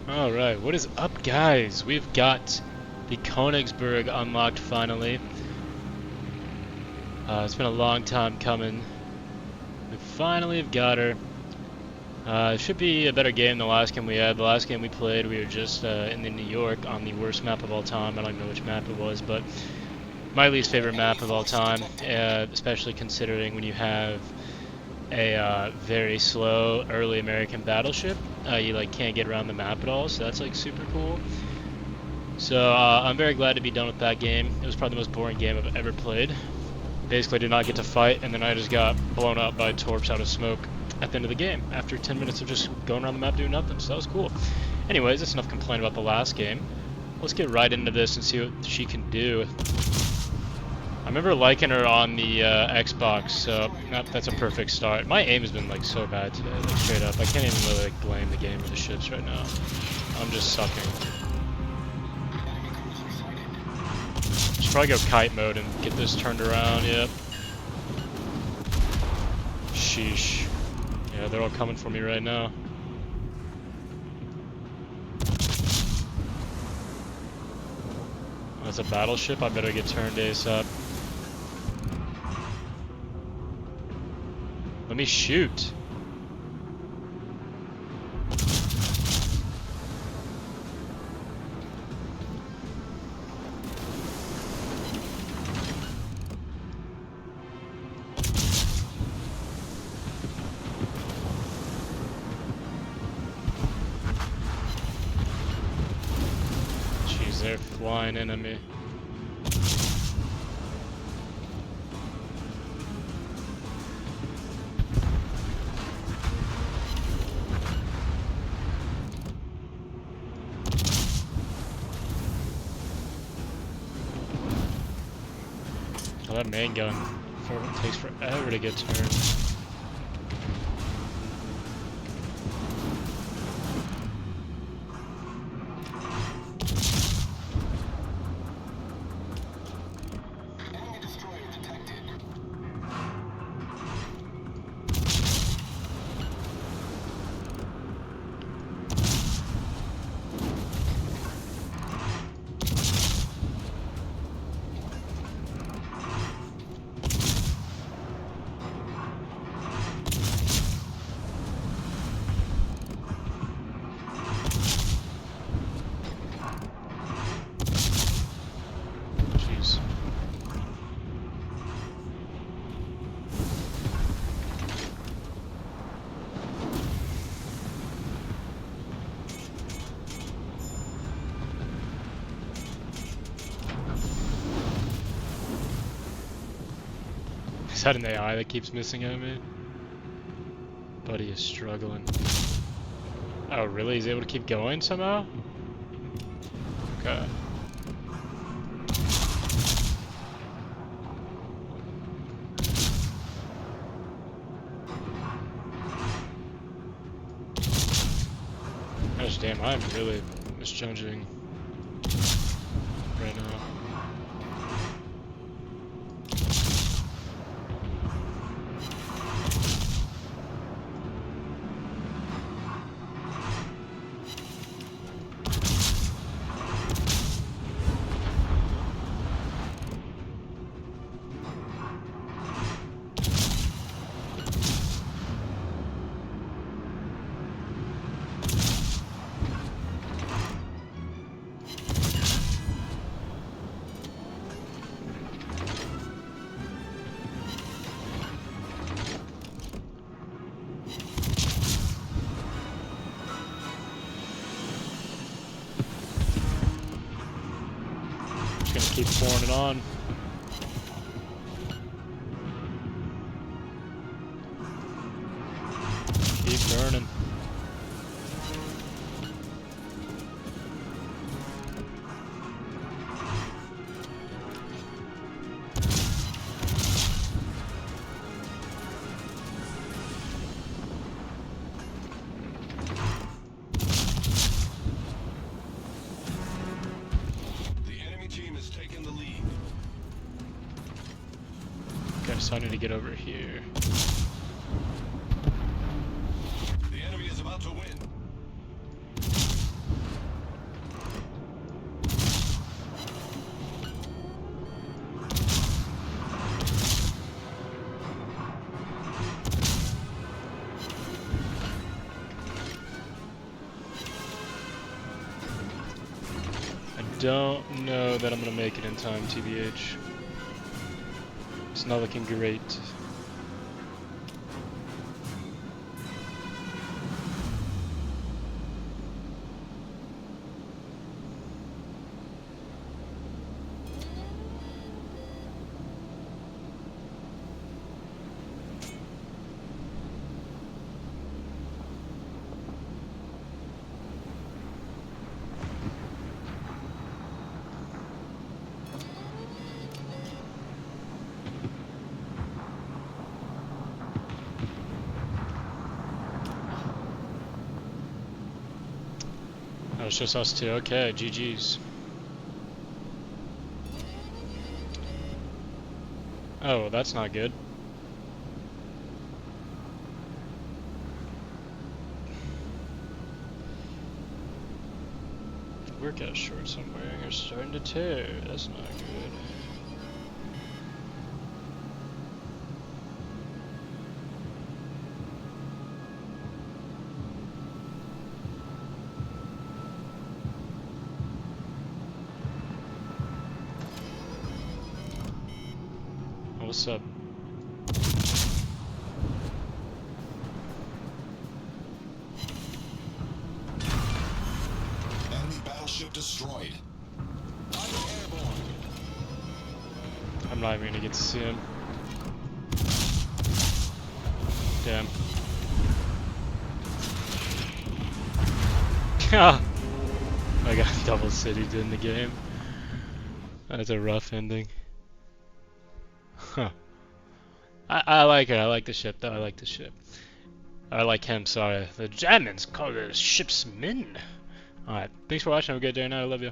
Alright, what is up, guys? We've got the Königsberg unlocked finally. It's been a long time coming. We finally have got her. It should be a better game than the last game we had. The last game we played, we were just in the New York on the worst map of all time. I don't even know which map it was, but my least favorite map of all time, especially considering when you have a very slow early American battleship. You like can't get around the map at all, so that's like super cool. So I'm very glad to be done with that game. It was probably the most boring game I've ever played. Basically did not get to fight, and then I just got blown up by torps out of smoke at the end of the game after 10 minutes of just going around the map doing nothing, so that was cool. Anyways, that's enough complaining about the last game. Let's get right into this and see what she can do. I remember liking her on the Xbox, so that's a perfect start. My aim has been like so bad today, like straight up. I can't even really like blame the game or the ships right now. I'm just sucking. Should probably go kite mode and get this turned around. Yep. Sheesh. Yeah, they're all coming for me right now. That's a battleship. I better get turned ASAP. Let me shoot. Jeez, they're flying in at me. Oh, that main gun takes forever to get turned. Is that an AI that keeps missing at me? Buddy is struggling. Oh, really? He's able to keep going somehow? Okay. Gosh damn, I'm really misjudging right now. Gonna keep pouring it on. Keep burning. Okay, so I need to get over here. The enemy is about to win. don't know that I'm gonna make it in time, TBH. It's not looking great. Oh, it's just us two. Okay, GG's. Oh, that's not good. Workout shorts I'm wearing are starting to tear. That's not good. Oh, what's up? Enemy battleship destroyed. Airborne. I'm not even gonna get to see him. Damn. I got double citied in the game. That's a rough ending. Huh. I like it. I like the ship, though. I like the ship. I like him, sorry. The Germans call the ships men. Alright, thanks for watching. Have a good day night. I love you.